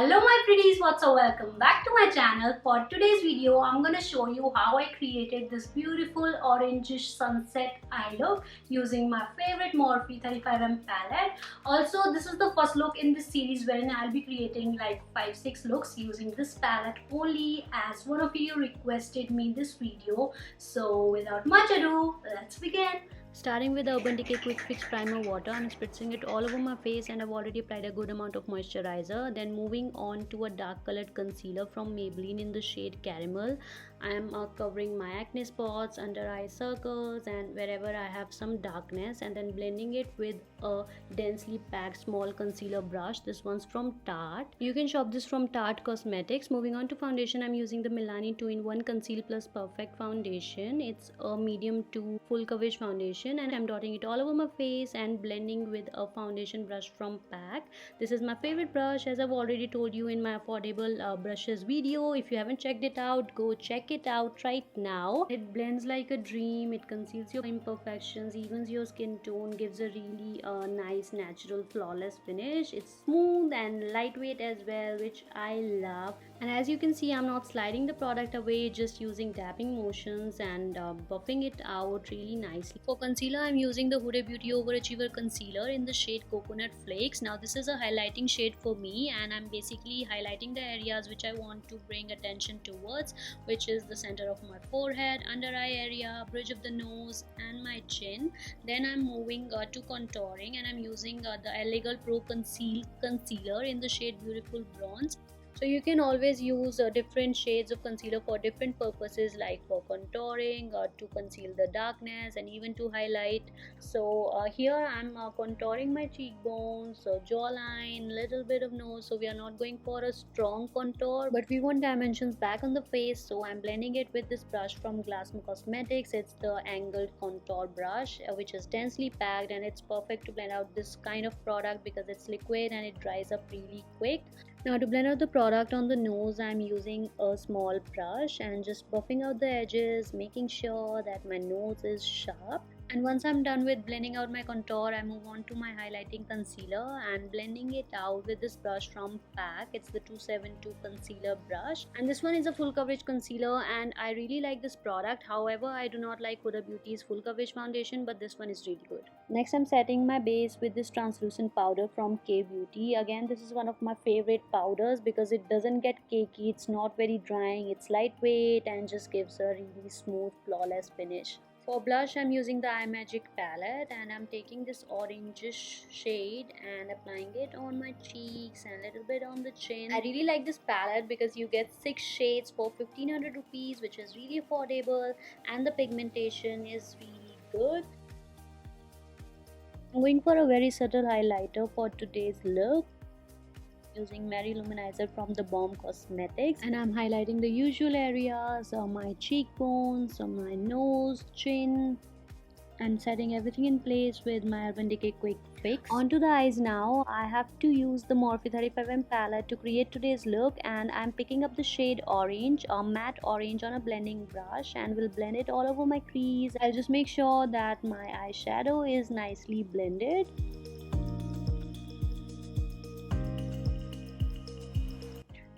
Hello my pretties, what's up? Welcome back to my channel. For today's video, I'm gonna show you how I created this beautiful orangish sunset eye look using my favorite Morphe 35mm palette. Also, this is the first look in this series wherein I'll be creating like 5-6 looks using this palette only, as one of you requested me this video. So without much ado, let's begin. Starting with the Urban Decay Quick Fix Primer Water, I'm spritzing it all over my face and I've already applied a good amount of moisturizer. Then moving on to a dark colored concealer from Maybelline in the shade Caramel. I am covering my acne spots, under eye circles and wherever I have some darkness, and then blending it with a densely packed small concealer brush. This one's from Tarte. You can shop this from Tarte Cosmetics. Moving on to foundation, I'm using the Milani 2-in-1 Conceal Plus Perfect Foundation. It's a medium to full coverage foundation and I'm dotting it all over my face and blending with a foundation brush from PAC. This is my favorite brush, as I've already told you in my affordable brushes video. If you haven't checked it out, go check it out right now. It blends like a dream, it conceals your imperfections, evens your skin tone, gives a really nice natural flawless finish. It's smooth and lightweight as well, which I love. And as you can see, I'm not sliding the product away, just using tapping motions and buffing it out really nicely. For concealer, I'm using the Huda Beauty Overachiever Concealer in the shade Coconut Flakes. Now this is a highlighting shade for me and I'm basically highlighting the areas which I want to bring attention towards, which is the center of my forehead, under eye area, bridge of the nose and my chin. Then I'm moving to contouring and I'm using the Elegal Pro Concealer in the shade Beautiful Bronze. So you can always use different shades of concealer for different purposes, like for contouring or to conceal the darkness and even to highlight. So here I'm contouring my cheekbones, jawline, little bit of nose. So we are not going for a strong contour, but we want dimensions back on the face. So I'm blending it with this brush from Glassmo Cosmetics. It's the angled contour brush, which is densely packed, and it's perfect to blend out this kind of product because it's liquid and it dries up really quick. Now to blend out the product on the nose, I'm using a small brush and just buffing out the edges, making sure that my nose is sharp. And once I'm done with blending out my contour, I move on to my highlighting concealer and blending it out with this brush from PAC. It's the 272 concealer brush, and this one is a full coverage concealer and I really like this product. However, I do not like Huda Beauty's full coverage foundation, but this one is really good. Next, I'm setting my base with this translucent powder from K Beauty. Again, this is one of my favorite powders because it doesn't get cakey, it's not very drying, it's lightweight and just gives a really smooth, flawless finish. For blush, I'm using the iMagic palette and I'm taking this orangish shade and applying it on my cheeks and a little bit on the chin. I really like this palette because you get 6 shades for 1500 rupees, which is really affordable, and the pigmentation is really good. I'm going for a very subtle highlighter for today's look, using Mary Luminizer from the Balm Cosmetics, and I'm highlighting the usual areas, my cheekbones, my nose, chin, and setting everything in place with my Urban Decay Quick Fix. Onto the eyes now. I have to use the Morphe 35mm palette to create today's look, and I'm picking up the shade orange, a matte orange, on a blending brush and will blend it all over my crease. I'll just make sure that my eyeshadow is nicely blended.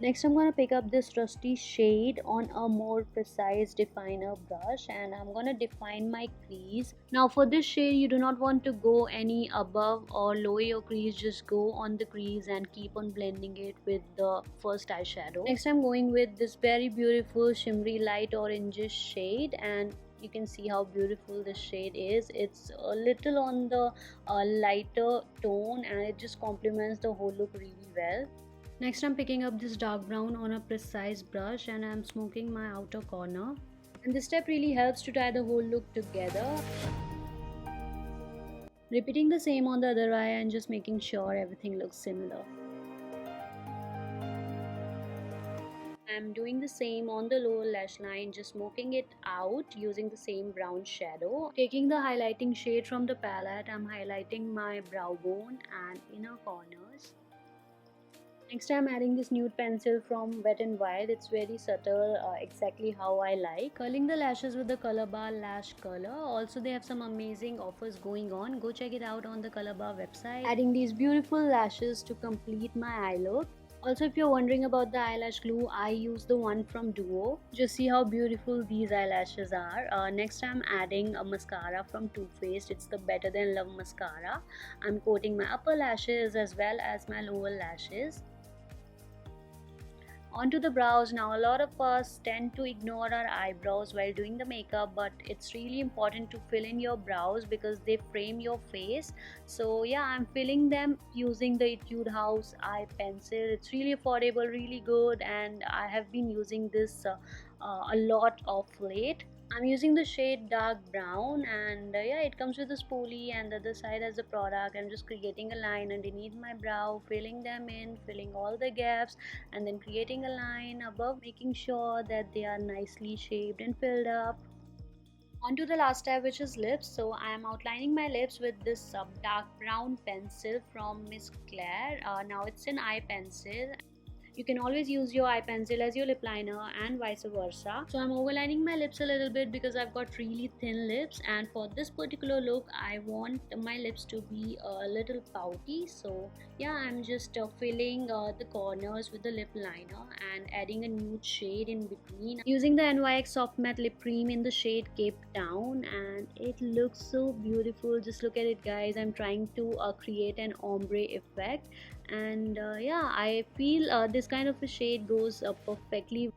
Next, I'm going to pick up this rusty shade on a more precise definer brush and I'm going to define my crease. Now for this shade, you do not want to go any above or lower your crease, just go on the crease and keep on blending it with the first eyeshadow. Next, I'm going with this very beautiful shimmery light orangish shade, and you can see how beautiful this shade is. It's a little on the lighter tone and it just complements the whole look really well. Next, I'm picking up this dark brown on a precise brush and I'm smoking my outer corner. And this step really helps to tie the whole look together. Repeating the same on the other eye and just making sure everything looks similar. I'm doing the same on the lower lash line, just smoking it out using the same brown shadow. Taking the highlighting shade from the palette, I'm highlighting my brow bone and inner corners. Next, I'm adding this nude pencil from Wet n Wild. It's very subtle, exactly how I like. Curling the lashes with the Color Bar Lash Curler. Also, they have some amazing offers going on. Go check it out on the Color Bar website. Adding these beautiful lashes to complete my eye look. Also, if you're wondering about the eyelash glue, I use the one from Duo. Just see how beautiful these eyelashes are. Next, I'm adding a mascara from Too Faced. It's the Better Than Love mascara. I'm coating my upper lashes as well as my lower lashes. Onto the brows. Now, a lot of us tend to ignore our eyebrows while doing the makeup, but it's really important to fill in your brows because they frame your face. So yeah, I'm filling them using the Etude House eye pencil. It's really affordable, really good, and I have been using this a lot of late. I'm using the shade dark brown, and yeah, it comes with a spoolie, and the other side has the product. I'm just creating a line underneath my brow, filling them in, filling all the gaps, and then creating a line above, making sure that they are nicely shaped and filled up. On to the last step, which is lips. So I am outlining my lips with this dark brown pencil from Miss Claire. Now it's an eye pencil. You can always use your eye pencil as your lip liner and vice versa. So I'm overlining my lips a little bit because I've got really thin lips, and for this particular look I want my lips to be a little pouty. So yeah, I'm just filling the corners with the lip liner and adding a nude shade in between. Using the NYX Soft Matte Lip Cream in the shade Cape Town, and it looks so beautiful. Just look at it, guys. I'm trying to create an ombre effect, and yeah, I feel this kind of a shade goes perfectly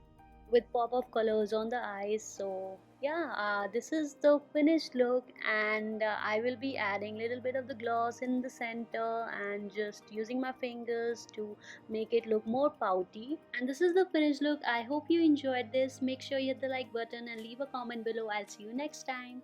with pop-up colors on the eyes. So yeah, this is the finished look, and I will be adding a little bit of the gloss in the center and just using my fingers to make it look more pouty. And this is the finished look. I hope you enjoyed this. Make sure you hit the like button and leave a comment below. I'll see you next time.